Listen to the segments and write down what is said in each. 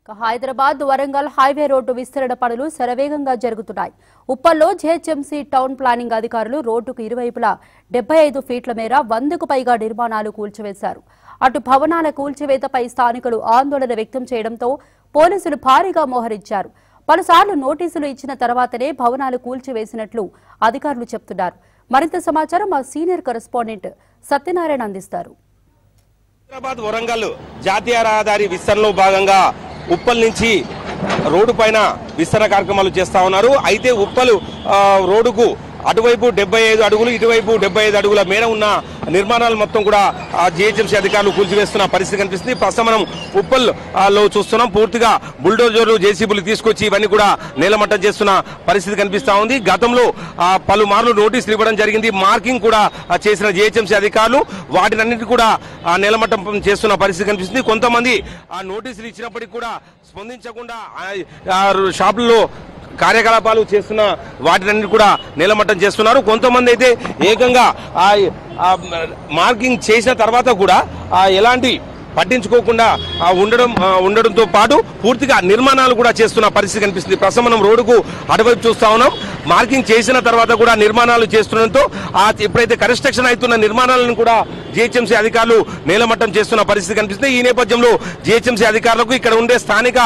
Hyderabad Warangal highway road విస్తరణ పనులు శరవేగంగా జరుగుతున్నాయి. ఉప్పల్లో జీహెచ్ఎంసీ టౌన్ ప్లానింగ్ అధికారులు రోడ్డుకు ఇరువైపులా 75 ఫీట్ల మేర 100కు పైగా నిర్మాణాలు కూల్చివేశారు. అటు భవనాల కూల్చివేతపై స్థానికులు ఆందోళన వ్యక్తం చేయడంతో పోలీసులు భారీగా మోహరించారు. పలుసార్లు నోటీసులు ఇచ్చిన తర్వాతనే భవనాలు కూల్చివేసినట్లు అధికారులు చెబుతున్నారు. మరింత సమాచారం మా సీనియర్ కరెస్పాండెంట్ సత్యనారాయణ అందిస్తారు. హైదరాబాద్ వరంగల్ జాతీయ రహదారి విస్తరణలో భాగంగా ఉప్పల్ నుంచి రోడ్డు పైన విస్తరణ కార్యక్రమాలు చేస్తా ఉన్నారు. అయితే ఉప్పల్ రోడ్డుకు అటువైపు 75 అడుగులు ఇటువైపు 75 అడుగుల మేర ఉన్న నిర్మాణాలు మొత్తం కూడా జీహెచ్ఎంసీ అధికారులు కూల్చివేస్తున్న పరిస్థితి కనిపిస్తుంది. ప్రస్తుతం మనం ఉప్పల్ లో చూస్తున్నాం. పూర్తిగా బుల్డోజర్లు జేసీబీలు తీసుకొచ్చి ఇవన్నీ కూడా నేలమట్టం చేస్తున్న పరిస్థితి కనిపిస్తా ఉంది. గతంలో పలుమార్లు నోటీసులు ఇవ్వడం జరిగింది. మార్కింగ్ కూడా చేసిన జీహెచ్ఎంసీ అధికారులు వాటినన్నింటి కూడా నేలమట్టం చేస్తున్న పరిస్థితి కనిపిస్తుంది. కొంతమంది ఆ నోటీసులు ఇచ్చినప్పటికీ కూడా స్పందించకుండా షాపుల్లో కార్యకలాపాలు చేస్తున్న వాటిని కూడా నేలమట్టం చేస్తున్నారు. కొంతమంది అయితే ఏకంగా మార్కింగ్ చేసిన తర్వాత కూడా ఎలాంటి పట్టించుకోకుండా ఉండడంతో పాటు పూర్తిగా నిర్మాణాలు కూడా చేస్తున్న పరిస్థితి కనిపిస్తుంది. ప్రస్తుతం మనం రోడ్డుకు అటువైపు చూస్తా ఉన్నాం. మార్కింగ్ చేసిన తర్వాత కూడా నిర్మాణాలు చేస్తుండటంతో ఎప్పుడైతే కన్స్ట్రక్షన్ అవుతున్న నిర్మాణాలను కూడా జీహెచ్ఎంసీ అధికారులు నేలమట్టం చేస్తున్న పరిస్థితి కనిపిస్తుంది. ఈ నేపథ్యంలో జీహెచ్ఎంసీ అధికారులకు ఇక్కడ ఉండే స్థానిక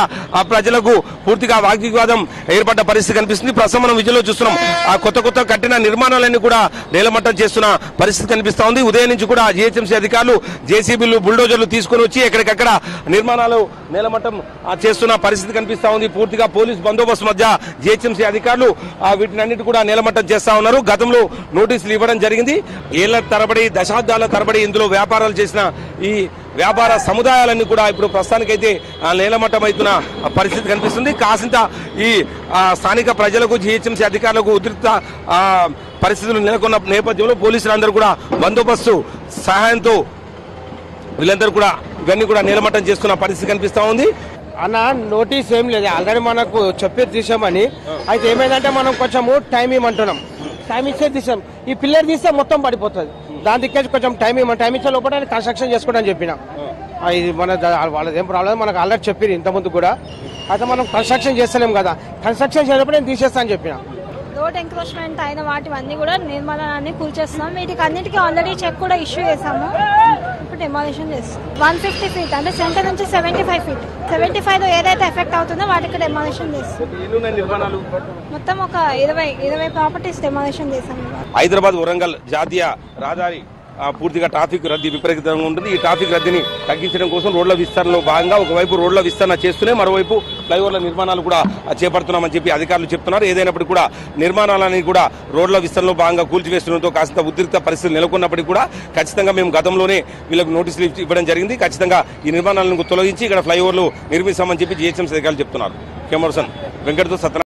ప్రజలకు పూర్తిగా వాగ్వివాదం ఏర్పడ్డ పరిస్థితి కనిపిస్తుంది. ప్రస్తుతం మనం విజయంలో చూస్తున్నాం. కొత్త కట్టిన నిర్మాణాలన్నీ కూడా నేలమట్టం చేస్తున్న పరిస్థితి కనిపిస్తా ఉంది. ఉదయం నుంచి కూడా జీహెచ్ఎంసీ అధికారులు జేసీబీలు బుల్డోజర్లు తీసుకుని వచ్చి ఎక్కడికక్కడ నిర్మాణాలు నేలమట్టం చేస్తున్న పరిస్థితి కనిపిస్తా ఉంది. పూర్తిగా పోలీస్ బందోబస్తు మధ్య జీహెచ్ఎంసీ అధికారులు వీటినన్నిటి కూడా నేలమట్టం చేస్తా ఉన్నారు. గతంలో నోటీసులు ఇవ్వడం జరిగింది. ఏళ్ల తరబడి దశాబ్దాల తరబడి ఇందులో వ్యాపారాలు చేసిన ఈ వ్యాపార సముదాయాలన్నీ కూడా ఇప్పుడు ప్రస్తుతానికైతే నేలమట్టం అవుతున్న పరిస్థితి కనిపిస్తుంది. కాసింత ఈ స్థానిక ప్రజలకు జీహెచ్ఎంసీ అధికారులకు ఉద్రిక్త పరిస్థితులు నెలకొన్న నేపథ్యంలో పోలీసులందరూ కూడా బందోబస్తు సహాయంతో వీళ్ళందరూ కూడా ఇవన్నీ కూడా నేలమట్టం చేస్తున్న పరిస్థితి కనిపిస్తా ఉంది. అన్న నోటీస్ ఏం లేదు, ఆల్రెడీ మనకు చెప్పి తీసామని. అయితే ఏమైందంటే మనం కొంచెము టైం ఇవ్వమంటున్నాం. టైం ఇచ్చే తీసాం. ఈ పిల్లర్ తీస్తే మొత్తం పడిపోతుంది. దాని దిక్కేసి కొంచెం టైం ఇచ్చే లోపల కన్స్ట్రక్షన్ చేసుకోవడానికి చెప్పిన. ఇది మన వాళ్ళది ఏం ప్రాబ్లం మనకు ఆల్రెడీ చెప్పారు ఇంతకుముందు కూడా. అయితే మనం కన్స్ట్రక్షన్ చేస్తలేం కదా, కన్స్ట్రక్షన్ చేసినప్పుడు నేను తీసేస్తా అని చెప్పిన. రోడ్ ఎంక్రోచ్మెంట్ అయిన వాటివన్నీ కూడా నిర్మాణాన్ని కూల్చేస్తున్నాం. వీటికి అన్నిటికీ ఆల్రెడీ చెక్ కూడా ఇష్యూ చేసాము. ఇప్పుడు డెమాలిషన్ చేస్తాం. 150 ఫీట్ అంటే సెంటర్ నుంచి 75 ఫీట్. 75 ఏదైతే ఎఫెక్ట్ అవుతుందో వాటికి డెమాలిషన్ చేస్తాం. మొత్తం ఒక 20 ప్రాపర్టీస్ డెమాలిషన్ చేసాం. హైదరాబాద్ వరంగల్ జాతీయ రహదారి పూర్తిగా ట్రాఫిక్ రద్దీ విపరీతంగా ఉంటుంది. ఈ ట్రాఫిక్ రద్దీని తగ్గించడం కోసం రోడ్ల విస్తరణలో భాగంగా ఒకవైపు రోడ్ల విస్తరణ చేస్తూనే మరోవైపు ఫ్లైఓవర్ల నిర్మాణాలు కూడా చేపడుతున్నామని చెప్పి అధికారులు చెప్తున్నారు. ఏదైనప్పటికీ కూడా నిర్మాణాలని కూడా రోడ్ల విస్తరణలో భాగంగా కూల్చివేస్తుండటంతో కాస్త ఉద్రిక్త పరిస్థితులు నెలకొన్నప్పటికీ కూడా ఖచ్చితంగా మేము గతంలోనే వీళ్ళకు నోటీసులు ఇవ్వడం జరిగింది. ఖచ్చితంగా ఈ నిర్మాణాలను తొలగించి ఇక్కడ ఫ్లైఓవర్లు నిర్మిస్తామని చెప్పి జీహెచ్ఎంసీ అధికారులు చెప్తున్నారు. కెమెరాసన్ వెంకటతో సత్యనారాయణ.